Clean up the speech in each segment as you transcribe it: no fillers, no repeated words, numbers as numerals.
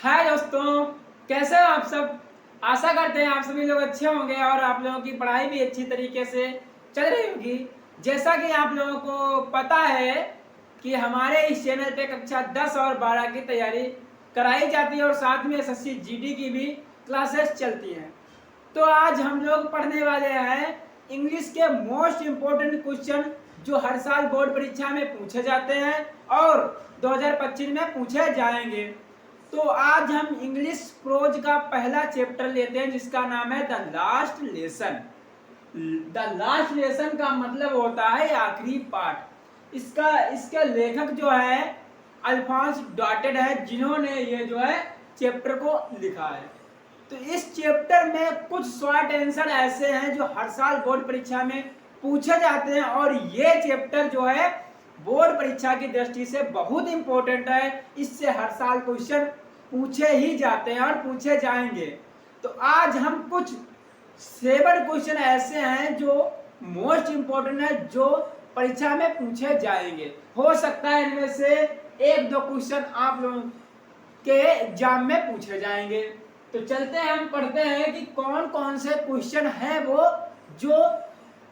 हाय दोस्तों, कैसे हो आप सब। आशा करते हैं आप सभी लोग अच्छे होंगे और आप लोगों की पढ़ाई भी अच्छी तरीके से चल रही होगी। जैसा कि आप लोगों को पता है कि हमारे इस चैनल पे कक्षा 10 और 12 की तैयारी कराई जाती है और साथ में एसएससी जीडी की भी क्लासेस चलती हैं। तो आज हम लोग पढ़ने वाले हैं इंग्लिश के मोस्ट इम्पोर्टेंट क्वेश्चन जो हर साल बोर्ड परीक्षा में पूछे जाते हैं और 2025 में पूछे जाएंगे। तो आज हम इंग्लिश प्रोज का पहला चैप्टर लेते हैं जिसका नाम है the last lesson. The last lesson का मतलब होता है आखिरी पाठ। इसके लेखक जो है अल्फॉन्स डॉटेड है, जिन्होंने ये जो है चैप्टर को लिखा है। तो इस चैप्टर में कुछ शॉर्ट आंसर ऐसे हैं जो हर साल बोर्ड परीक्षा में पूछे जाते हैं और ये चैप्टर जो है बोर्ड परीक्षा की दृष्टि से बहुत इंपॉर्टेंट है। इससे हर साल क्वेश्चन पूछे ही जाते हैं और पूछे जाएंगे। तो आज हम कुछ 7 क्वेश्चन ऐसे हैं जो मोस्ट इंपॉर्टेंट है, जो परीक्षा में पूछे जाएंगे। हो सकता है इनमें से 1-2 क्वेश्चन आप लोगों के एग्जाम में पूछे जाएंगे। तो चलते हैं, हम पढ़ते हैं कि कौन कौन से क्वेश्चन हैं वो जो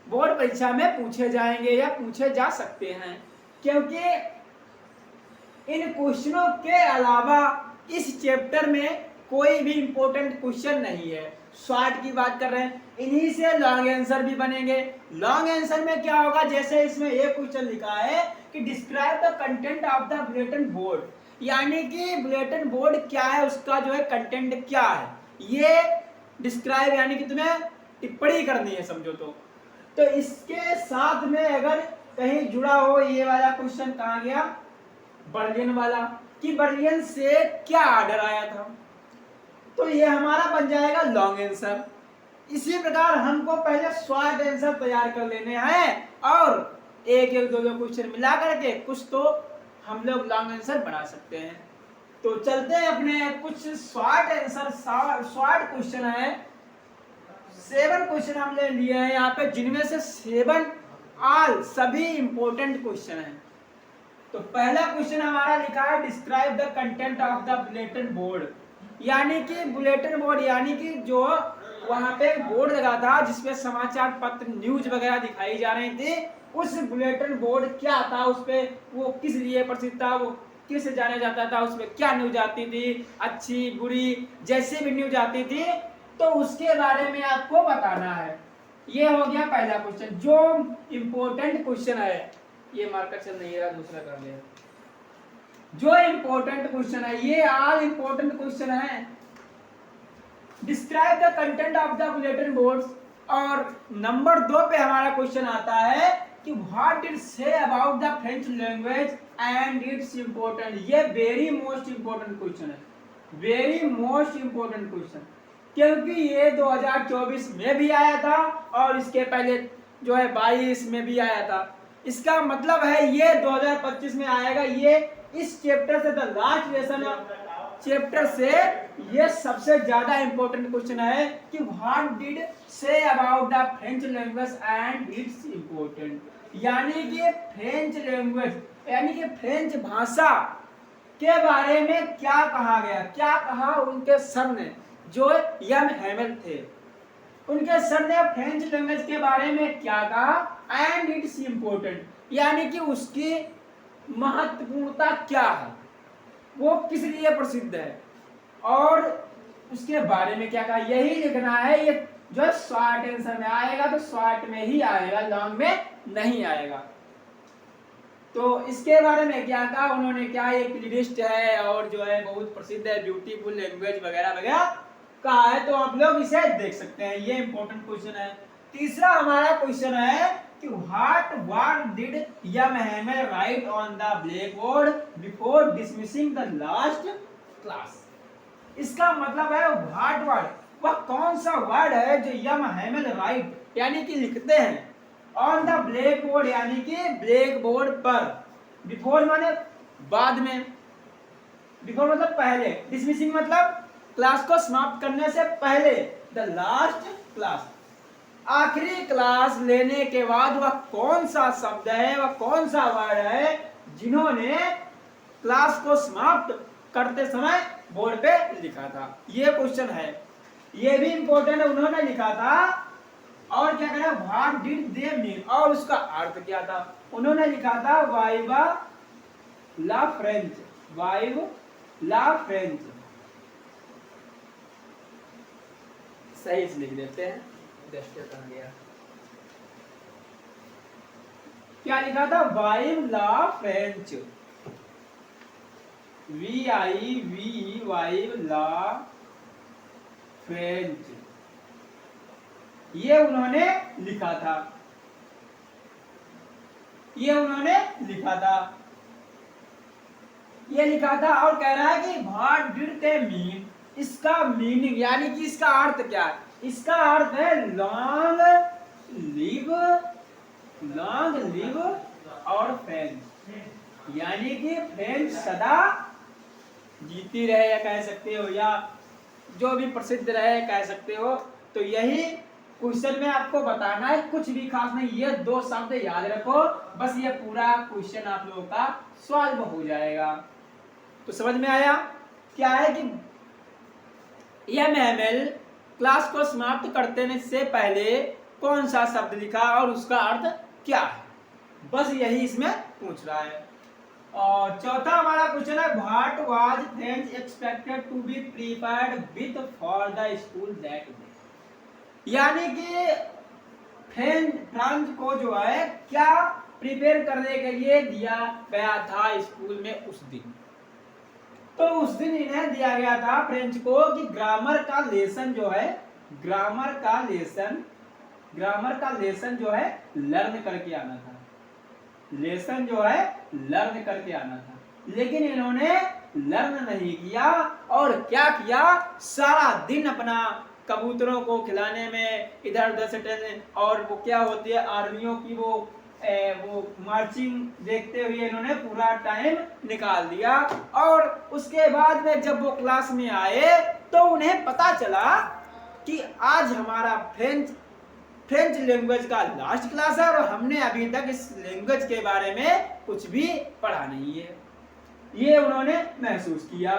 बोर्ड परीक्षा में पूछे जाएंगे या पूछे जा सकते हैं, क्योंकि इन क्वेश्चनों के अलावा इस चैप्टर में कोई भी इंपॉर्टेंट क्वेश्चन नहीं है। शॉर्ट की बात कर रहे हैं, इन्हीं से लॉन्ग आंसर भी बनेंगे। लॉन्ग आंसर में क्या होगा, जैसे इसमें एक क्वेश्चन लिखा है कि describe the content of the bulletin board, यानी कि बुलेटिन बोर्ड क्या है, उसका जो है कंटेंट क्या है, ये डिस्क्राइब यानी कि तुम्हें टिप्पणी करनी है, समझो। तो इसके साथ में अगर कहीं जुड़ा हो ये वाला क्वेश्चन, कहाँ गया, बर्लिन वाला, कि बर्लिन से क्या ऑर्डर आया था, तो ये हमारा बन जाएगा लॉन्ग आंसर। इसी प्रकार हमको पहले शॉर्ट आंसर तैयार कर लेने हैं और एक दो क्वेश्चन मिला करके कुछ तो हम लोग लॉन्ग आंसर बना सकते हैं। तो चलते हैं अपने कुछ शॉर्ट आंसर। शॉर्ट क्वेश्चन है, 7 क्वेश्चन हमने लिए हैं यहाँ पे, जिनमें से 7 सभी इंपॉर्टेंट क्वेश्चन हैं। तो पहला क्वेश्चन हमारा लिखा है describe the content of the bulletin board, यानी कि बुलेटिन बोर्ड यानी कि जो वहां पे बोर्ड लगा था जिसपे समाचार पत्र न्यूज वगैरह दिखाई जा रही थी, उस बुलेटिन बोर्ड क्या था, उस पे वो किस लिए प्रसिद्ध था, वो किस जाना जाता था, उसमें क्या न्यूज आती थी, अच्छी बुरी जैसी भी न्यूज आती थी, तो उसके बारे में आपको बताना है। ये हो गया पहला क्वेश्चन जो इंपॉर्टेंट क्वेश्चन है। ये मार्कर चल नहीं रहा, दूसरा कर लिया। जो इंपॉर्टेंट क्वेश्चन है, ये ऑल इंपॉर्टेंट क्वेश्चन है। Describe the content of the bulletin boards, और नंबर 2 पे हमारा क्वेश्चन आता है कि what it say about the French language and it's important. ये वेरी मोस्ट इंपॉर्टेंट क्वेश्चन है, वेरी मोस्ट इंपॉर्टेंट क्वेश्चन, क्योंकि ये 2024 में भी आया था और इसके पहले जो है 22 में भी आया था। इसका मतलब है ये 2025 में आएगा। ये इस चैप्टर से, द लास्ट लेसन चैप्टर से, ये सबसे ज्यादा इंपॉर्टेंट क्वेश्चन है कि what did say about the French language and it's important, यानी कि फ्रेंच लैंग्वेज यानी कि फ्रेंच भाषा के बारे में क्या कहा गया, क्या कहा उनके सर ने, जो यम हैमल थे, उनके सर ने फ्रेंच लैंग्वेज के बारे में क्या कहा, एंड इट्स इंपॉर्टेंट, यानी कि उसकी महत्वपूर्णता क्या है, वो किस लिए प्रसिद्ध है और उसके बारे में क्या कहा, यही लिखना है। ये जो शॉर्ट आंसर में आएगा तो शॉर्ट में ही आएगा, लॉन्ग में नहीं आएगा। तो इसके बारे में क्या कहा उन्होंने, क्या एक लिस्ट है और जो है बहुत प्रसिद्ध है, ब्यूटीफुल लैंग्वेज वगैरह वगैरह कहा है, तो आप लोग इसे देख सकते हैं। ये इंपॉर्टेंट क्वेश्चन है। तीसरा हमारा क्वेश्चन है कि what word did M Hamel write on the black board before dismissing the last class. इसका मतलब है व्हाट वर्ड, वह कौन सा वर्ड है जो यम हैमल राइट यानी कि लिखते हैं, ऑन द ब्लैक बोर्ड यानी कि ब्लैक बोर्ड पर, बिफोर माने बाद में, बिफोर मतलब पहले, डिसमिसिंग मतलब क्लास को समाप्त करने से पहले, द लास्ट क्लास आखिरी क्लास लेने के बाद वह कौन सा शब्द है, वह कौन सा वर्ड है जिन्होंने क्लास को समाप्त करते समय बोर्ड पे लिखा था। ये क्वेश्चन है, ये भी इंपॉर्टेंट है, उन्होंने लिखा था। और क्या कहना, व्हाट डिड दे मीन, और उसका अर्थ क्या था। उन्होंने लिखा था वाइवा ला फ्रेंच, वाइव ला फ्रेंच, सही से लिख देते हैं। गया, क्या लिखा था, वाइव ला फ्रेंच, VIVE वाइव ला फ्रेंच, ये उन्होंने लिखा था, ये उन्होंने लिखा था, ये लिखा था। और कह रहा है कि व्हाट डिड दे मीन, इसका मीनिंग यानी कि इसका अर्थ क्या है। इसका अर्थ है लॉन्ग लिव और फ्रेंच, यानी कि फ्रेंच सदा जीती रहे, या कह सकते हो, या जो भी प्रसिद्ध रहे कह सकते हो। तो यही क्वेश्चन में आपको बताना है, कुछ भी खास नहीं, ये 2 शब्द याद रखो, बस ये पूरा क्वेश्चन आप लोगों का सॉल्व हो जाएगा। तो समझ में आया क्या है कि MML क्लास को समाप्त करने से पहले कौन सा शब्द लिखा और उसका अर्थ क्या है, बस यही इसमें पूछ रहा है। और चौथा हमारा क्वेश्चन है, what was French expected to be prepared with for the school that day, यानी कि फ्रेंच को जो है क्या प्रिपेयर करने के लिए दिया गया था स्कूल में उस दिन। तो उस दिन इन्हें दिया गया था फ्रेंच को कि ग्रामर का लेसन जो है, ग्रामर का लेसन जो है लर्न करके आना था, लेसन जो है लर्न करके आना था। लेकिन इन्होंने लर्न नहीं किया, और क्या किया, सारा दिन अपना कबूतरों को खिलाने में इधर उधर से टहलने, और वो क्या होती है आर्मियों की वो मार्चिंग देखते हुए इन्होंने पूरा टाइम निकाल दिया। और उसके बाद में जब वो क्लास में आए तो उन्हें पता चला कि आज हमारा फ्रेंच लैंग्वेज का लास्ट क्लास है, और हमने अभी तक इस लैंग्वेज के बारे में कुछ भी पढ़ा नहीं है। ये उन्होंने महसूस किया।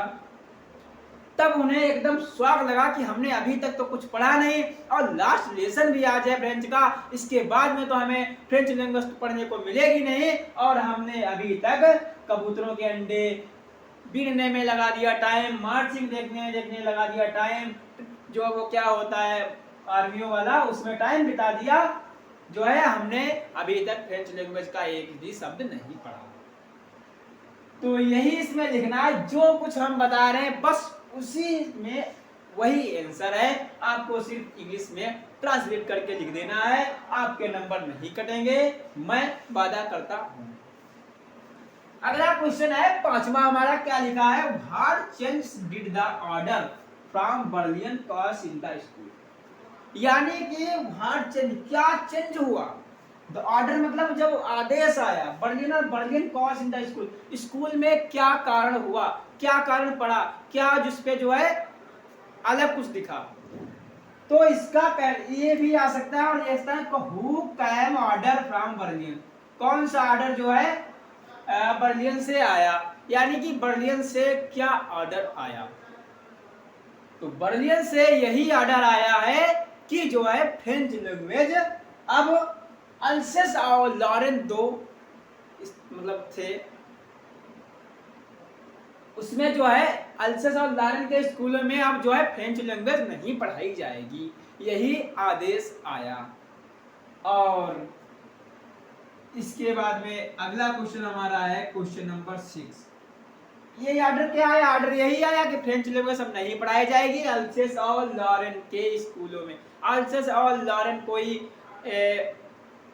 तब उन्हें एकदम शौक लगा कि हमने अभी तक तो कुछ पढ़ा नहीं, और लास्ट लेसन भी आज है फ्रेंच का, इसके बाद में तो हमें फ्रेंच लैंग्वेज पढ़ने को मिलेगी नहीं, और हमने अभी तक कबूतरों के अंडे बीनने में लगा दिया टाइम, मार्चिंग देखने लगा दिया टाइम, जो वो क्या होता है आर्मियों वाला, उसमें टाइम बिता दिया, जो है हमने अभी तक फ्रेंच लैंग्वेज का एक भी शब्द नहीं पढ़ा। तो यही इसमें लिखना है, जो कुछ हम बता रहे हैं बस उसी में वही आंसर है, आपको सिर्फ इंग्लिश में ट्रांसलेट करके लिख देना है, आपके नंबर नहीं कटेंगे, मैं वादा करता हूं। अगला क्वेश्चन है 5वां हमारा, क्या लिखा है, what change did the order from Berlin course in the school, यानी कि व्हाट चेंज, क्या चेंज हुआ, द ऑर्डर मतलब जब आदेश आया, Berlin course in the school, school में क्या कारण हुआ, क्या कारण पड़ा, क्या जिसपे जो है अलग कुछ दिखा। तो इसका ये भी आ सकता है, और ये हु कैम ऑर्डर फ्रॉम बर्लियन, कौन सा ऑर्डर जो है बर्लियन से आया, यानी कि बर्लियन से क्या ऑर्डर आया। तो बर्लियन से यही ऑर्डर आया है कि जो है फ्रेंच लैंग्वेज अब अल्सेस और लॉरेन दो मतलब थे, उसमें जो है अल्सेस और लॉरेन के स्कूलों में अब जो है फ्रेंच लैंग्वेज नहीं पढ़ाई जाएगी, यही आदेश आया। और इसके बाद में अगला क्वेश्चन हमारा है क्वेश्चन नंबर 6। ये ऑर्डर क्या है, ऑर्डर यही आया कि फ्रेंच लैंग्वेज अब नहीं पढ़ाई जाएगी अल्सेस और लॉरेन के स्कूलों में। अल्सेस और लॉरेन कोई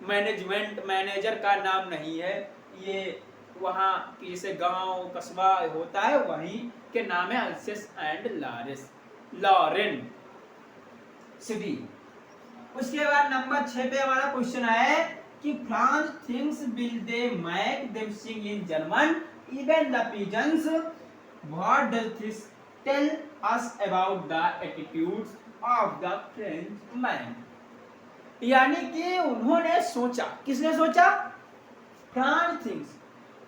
मैनेजर का नाम नहीं है, ये वहाँ जैसे गांव कस्बा होता है वहीं के नाम है अल्सेस एंड लॉरेन सिटी। उसके बाद नंबर 6 पे हमारा क्वेश्चन है कि Franz thinks will they make them sing in German even the pigeons, what does this tell us about the attitudes of the French man, यानी कि उन्होंने सोचा, किसने सोचा,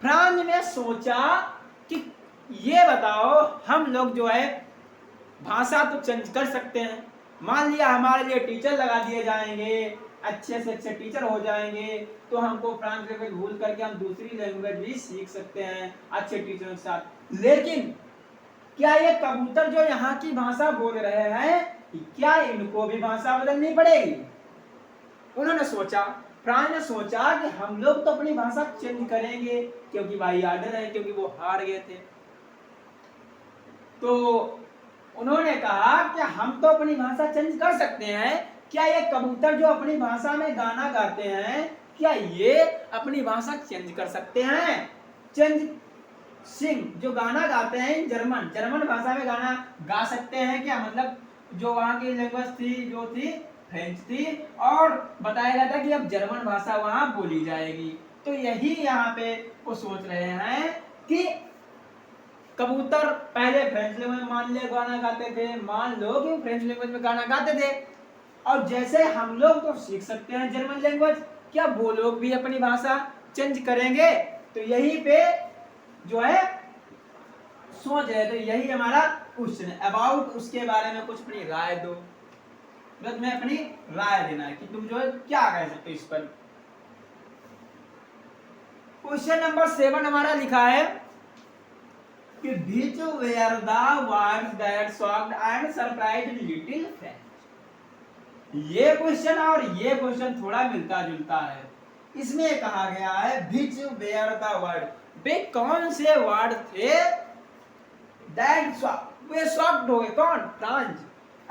फ्रांस ने सोचा कि ये बताओ हम लोग जो है भाषा तो चेंज कर सकते हैं। मान लिया हमारे लिए टीचर लगा दिए जाएंगे, अच्छे से अच्छे टीचर हो जाएंगे, तो हमको फ्रेंच लैंग्वेज भूल करके हम दूसरी लैंग्वेज भी सीख सकते हैं अच्छे टीचरों के साथ। लेकिन क्या ये कबूतर जो यहाँ की भाषा बोल रहे हैं, क्या इनको भी भाषा बदलनी पड़ेगी? उन्होंने सोचा, फ्रांस ने सोचा कि हम लोग तो अपनी भाषा चेंज करेंगे, क्योंकि भाई आर्डर है, क्योंकि वो हार गए थे। तो उन्होंने कहा कि हम तो अपनी भाषा चेंज कर सकते हैं, क्या ये कबूतर जो अपनी भाषा में गाना गाते हैं, क्या ये अपनी भाषा चेंज कर सकते हैं? चेंज सिंग जो गाना गाते हैं जर्मन भाषा में गाना गा सकते हैं क्या? मतलब जो वहां की लैंग्वेज थी जो थी फ्रेंच थी, और बताया गया था कि अब जर्मन भाषा वहां बोली जाएगी। तो यही यहाँ पे वो सोच रहे हैं कि कबूतर पहले फ्रेंच लैंग्वेज में मान ले गाना गाते थे, मान लो कि फ्रेंच लैंग्वेज में गाना गाते थे, और जैसे हम लोग तो सीख सकते हैं जर्मन लैंग्वेज, क्या वो लोग भी अपनी भाषा चेंज करेंगे? तो यही पे जो है सोच रहे, तो यही हमारा क्वेश्चन है। अबाउट उसके बारे में कुछ अपनी राय दो, बस मैं अपनी राय देना है कि तुम जो है क्या कह सकते हो इस पर। क्वेश्चन नंबर 7 हमारा लिखा है कि which were the words that shocked and surprised little French। ये क्वेश्चन और ये क्वेश्चन थोड़ा मिलता जुलता है। इसमें कहा गया है which were the word, वे कौन से वर्ड थे that वे shocked हो गए, कौन? फ्रांस,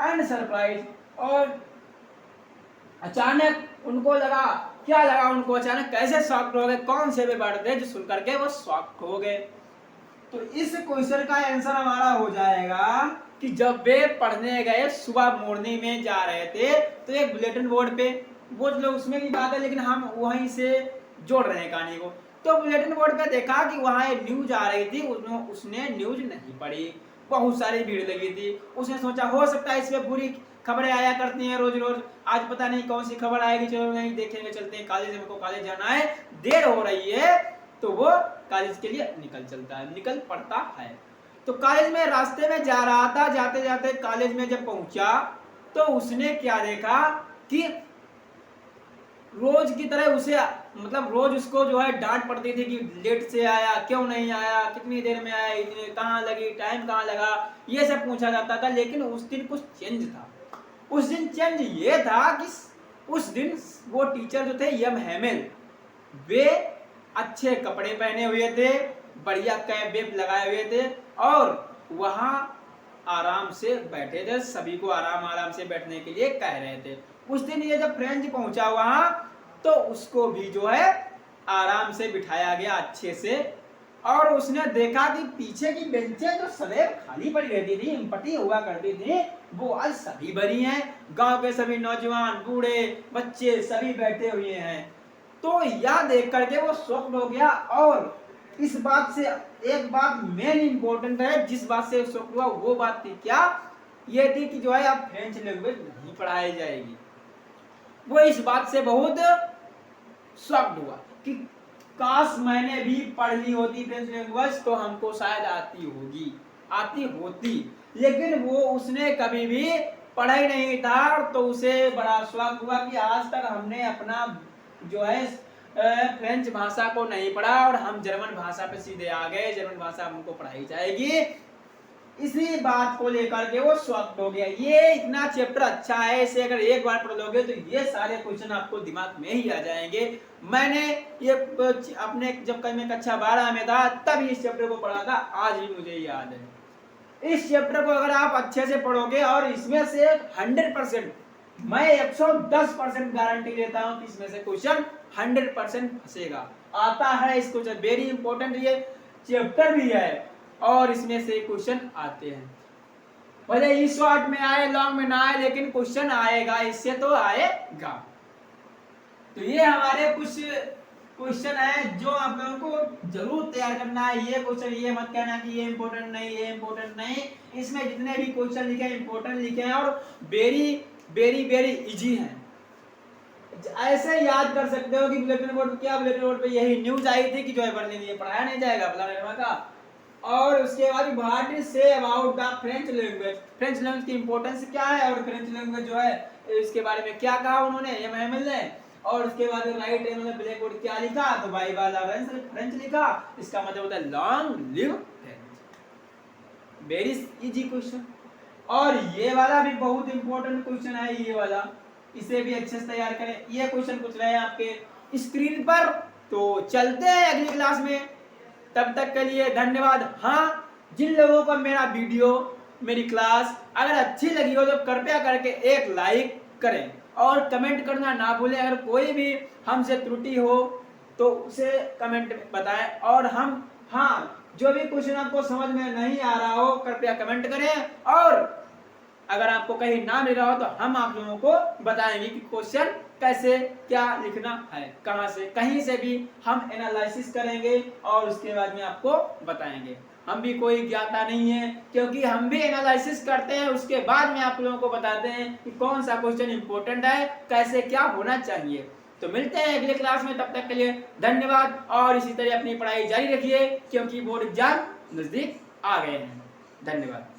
and surprised, और अचानक उनको लगा, क्या लगा उनको अचानक, कैसे शॉक्ड हो गए, कौन से वे वर्ड थे जो सुन करके वो शॉक्ड हो गए? तो इस क्वेश्चन का आंसर हमारा हो जाएगा कि जब वे पढ़ने गए, सुबह मॉर्निंग में जा रहे थे, तो एक बुलेटिन बोर्ड पे, वो लोग उसमें की बात है लेकिन हम वहीं से जोड़ रहे हैं कहानी को, तो बुलेटिन बोर्ड पे देखा कि वहां एक न्यूज आ रही थी, उसने न्यूज नहीं पढ़ी, बहुत सारी भीड़ लगी थी। उसने सोचा हो सकता है इसमें बुरी खबरें आया करती हैं रोज रोज, आज पता नहीं कौन सी खबर आएगी, चलो नहीं देखेंगे, चलते हैं कॉलेज, हमको कॉलेज जाना है, देर हो रही है, तो वो कॉलेज के लिए निकल पड़ता है। तो कॉलेज में रास्ते में जा रहा था, जाते जाते कॉलेज में जब पहुंचा तो उसने क्या देखा कि रोज की तरह उसे, मतलब रोज उसको जो है डांट पड़ती थी कि लेट से आया, क्यों नहीं आया, कितनी देर में आया, कहाँ लगी, टाइम कहाँ लगा, ये सब पूछा जाता था। लेकिन उस दिन कुछ चेंज था। उस दिन चेंज ये था कि उस दिन वो टीचर जो थे यम हेमेल, वे अच्छे कपड़े पहने हुए थे, बढ़िया कैप वेप लगाए हुए थे, और वहां आराम से बैठे थे, सभी को आराम से बैठने के लिए कह रहे थे। उस दिन ये जब फ्रेंच पहुंचा वहां, तो उसको भी जो है आराम से बिठाया गया अच्छे से, और उसने देखा कि पीछे की बेंचें जो सदैव खाली पड़ी रहती थी, एम्प्टी हुआ करती थी, वो आज सभी भरी हैं, गांव के सभी नौजवान, बूढ़े, बच्चे सभी बैठे हुए हैं। तो यह देख करके वो शॉक्ड हो गया, और इस बात से एक बात मेन इंपॉर्टेंट है, जिस बात से शॉक्ड हुआ वो बात थी क्या, ये थी कि जो है अब फ्रेंच लैंग्वेज नहीं पढ़ाई जाएगी। वो इस बात से बहुत शॉक्ड हुआ कि काश मैंने भी पढ़ ली होती फ्रेंच लैंग्वेज, तो हमको शायद आती होती, लेकिन वो उसने कभी भी पढ़ा ही नहीं था। तो उसे बड़ा शौक हुआ कि आज तक हमने अपना जो है फ्रेंच भाषा को नहीं पढ़ा, और हम जर्मन भाषा पे सीधे आ गए, जर्मन भाषा हमको पढ़ाई जाएगी। इसी बात को लेकर के वो शॉक्ड हो गया। ये इतना चैप्टर अच्छा है, इसे अगर एक बार पढ़ लोगे तो ये सारे क्वेश्चन आपको दिमाग में ही आ जाएंगे। मैंने ये अपने जब मैं कक्षा 12 में था तब इस चैप्टर को पढ़ा था, आज भी मुझे याद है। इस चैप्टर को अगर आप अच्छे से पढ़ोगे, और इसमें से 100%, मैं 110% गारंटी देता हूं कि इसमें से क्वेश्चन 100% फंसेगा, आता है। इस क्वेश्चन वेरी इंपॉर्टेंट ये चैप्टर भी है, और इसमें से क्वेश्चन आते हैं, भले ही शॉर्ट में आए, लॉन्ग में ना आए, लेकिन क्वेश्चन आएगा, इससे तो आएगा। तो ये हमारे कुछ क्वेश्चन है जो आप लोगों को जरूर तैयार करना है। ये क्वेश्चन ये मत कहना कि ये इंपॉर्टेंट नहीं, ये इंपॉर्टेंट नहीं। इसमें जितने भी क्वेश्चन लिखे हैं इंपॉर्टेंट लिखे हैं, और वेरी वेरी वेरी इजी हैं। ऐसे याद कर सकते हो कि बुलेटिन बोर्ड क्या, बुलेटिन बोर्ड पे यही न्यूज आई थी कि जो है पढ़ने लिए पढ़ाया नहीं जाएगा फलाना का, और उसके बाद what is say about the French language, French language की इंपॉर्टेंस क्या है और फ्रेंच लैंग्वेज जो है इसके बारे में क्या कहा उन्होंने एमएमएल ने। और उसके बाद राइट इन्होंने ब्लैक बोर्ड क्या लिखा, तो भाई वाला फ्रेंच लिखा, इसका मतलब होता है long live French. Very easy question. और ये वाला भी बहुत इंपॉर्टेंट क्वेश्चन है, ये वाला इसे भी अच्छे से तैयार करें। ये क्वेश्चन पूछ रहे हैं आपके स्क्रीन पर। तो चलते हैं अगली क्लास में, तब तक के लिए धन्यवाद। हाँ, जिन लोगों को मेरा वीडियो मेरी क्लास अगर अच्छी लगी हो तो कृपया करके एक लाइक करें और कमेंट करना ना भूलें। अगर कोई भी हमसे त्रुटि हो तो उसे कमेंट में बताएं। और हम हाँ, जो भी क्वेश्चन आपको समझ में नहीं आ रहा हो कृपया कमेंट करें, और अगर आपको कहीं ना मिल रहा हो तो हम आप लोगों को बताएंगे कि क्वेश्चन कैसे क्या लिखना है, कहां से कहीं से भी हम एनालिसिस करेंगे और उसके बाद में आपको बताएंगे। हम भी कोई ज्ञाता नहीं है, क्योंकि हम भी एनालिसिस करते हैं, उसके बाद में आप लोगों को बताते हैं कि कौन सा क्वेश्चन इंपॉर्टेंट है, कैसे क्या होना चाहिए। तो मिलते हैं अगले क्लास में, तब तक के लिए धन्यवाद। और इसी तरह अपनी पढ़ाई जारी रखिए, क्योंकि बोर्ड एग्जाम नजदीक आ गए हैं। धन्यवाद।